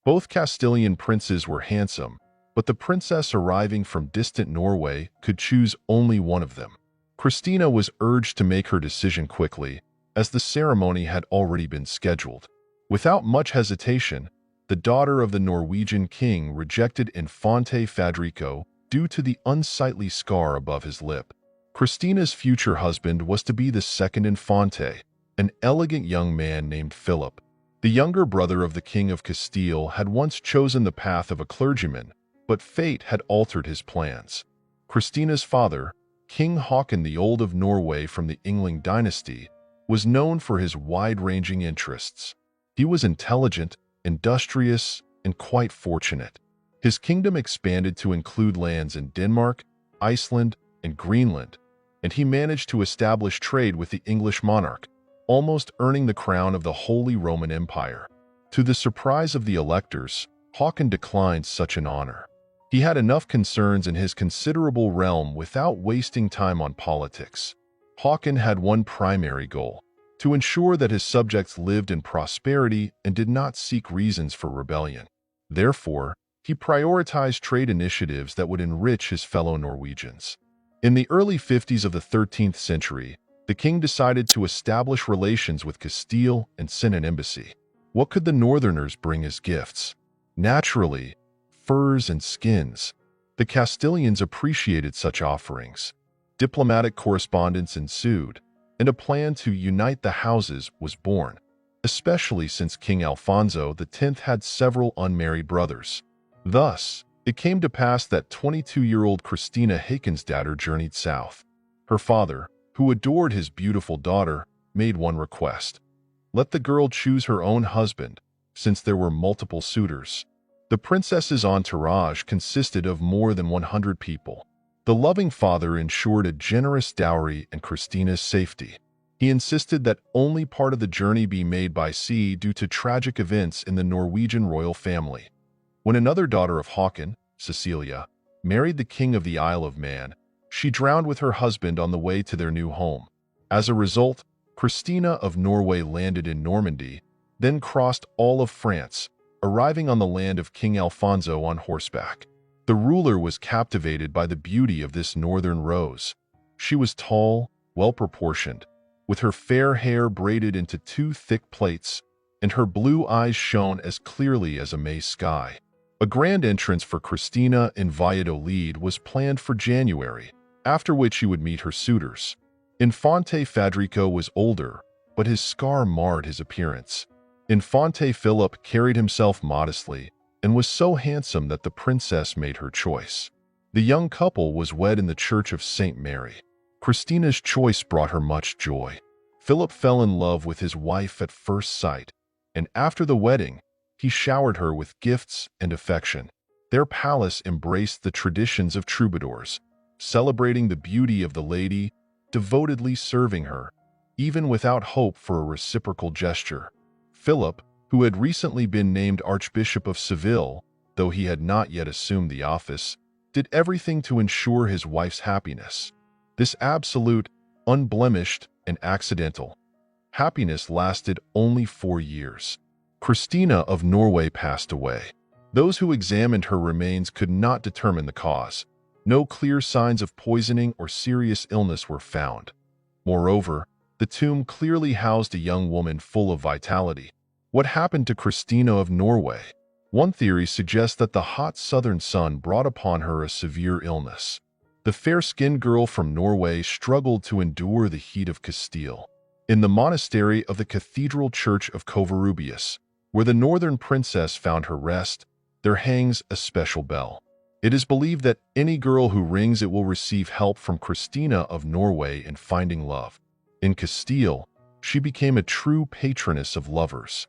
Both Castilian princes were handsome, but the princess arriving from distant Norway could choose only one of them. Christina was urged to make her decision quickly, as the ceremony had already been scheduled. Without much hesitation, the daughter of the Norwegian king rejected Infante Fadrico due to the unsightly scar above his lip. Christina's future husband was to be the second Infante, an elegant young man named Philip. The younger brother of the King of Castile had once chosen the path of a clergyman, but fate had altered his plans. Christina's father, King Haakon the Old of Norway from the Yngling dynasty, was known for his wide-ranging interests. He was intelligent, industrious, and quite fortunate. His kingdom expanded to include lands in Denmark, Iceland, and Greenland, and he managed to establish trade with the English monarch, almost earning the crown of the Holy Roman Empire. To the surprise of the electors, Haakon declined such an honor. He had enough concerns in his considerable realm without wasting time on politics. Haakon had one primary goal: to ensure that his subjects lived in prosperity and did not seek reasons for rebellion. Therefore, he prioritized trade initiatives that would enrich his fellow Norwegians. In the early 50s of the 13th century, the king decided to establish relations with Castile and sent an embassy. What could the northerners bring as gifts? Naturally, furs and skins. The Castilians appreciated such offerings. Diplomatic correspondence ensued, and a plan to unite the houses was born, especially since King Alfonso X had several unmarried brothers. Thus, it came to pass that 22-year-old Christina Hakonsdatter journeyed south. Her father, who adored his beautiful daughter, made one request: let the girl choose her own husband, since there were multiple suitors. The princess's entourage consisted of more than 100 people. The loving father ensured a generous dowry and Christina's safety. He insisted that only part of the journey be made by sea due to tragic events in the Norwegian royal family. When another daughter of Haakon, Cecilia, married the king of the Isle of Man, she drowned with her husband on the way to their new home. As a result, Christina of Norway landed in Normandy, then crossed all of France, arriving on the land of King Alfonso on horseback. The ruler was captivated by the beauty of this northern rose. She was tall, well-proportioned, with her fair hair braided into two thick plaits, and her blue eyes shone as clearly as a May sky. A grand entrance for Christina in Valladolid was planned for January, after which she would meet her suitors. Infante Fadrico was older, but his scar marred his appearance. Infante Philip carried himself modestly and was so handsome that the princess made her choice. The young couple was wed in the Church of St. Mary. Christina's choice brought her much joy. Philip fell in love with his wife at first sight, and after the wedding, he showered her with gifts and affection. Their palace embraced the traditions of troubadours, celebrating the beauty of the lady, devotedly serving her, even without hope for a reciprocal gesture. Philip, who had recently been named Archbishop of Seville, though he had not yet assumed the office, did everything to ensure his wife's happiness. This absolute, unblemished, and accidental happiness lasted only 4 years. Christina of Norway passed away. Those who examined her remains could not determine the cause. No clear signs of poisoning or serious illness were found. Moreover, the tomb clearly housed a young woman full of vitality. What happened to Christina of Norway? One theory suggests that the hot southern sun brought upon her a severe illness. The fair-skinned girl from Norway struggled to endure the heat of Castile. In the monastery of the Cathedral Church of Covarrubias, where the northern princess found her rest, there hangs a special bell. It is believed that any girl who rings it will receive help from Christina of Norway in finding love. In Castile, she became a true patroness of lovers.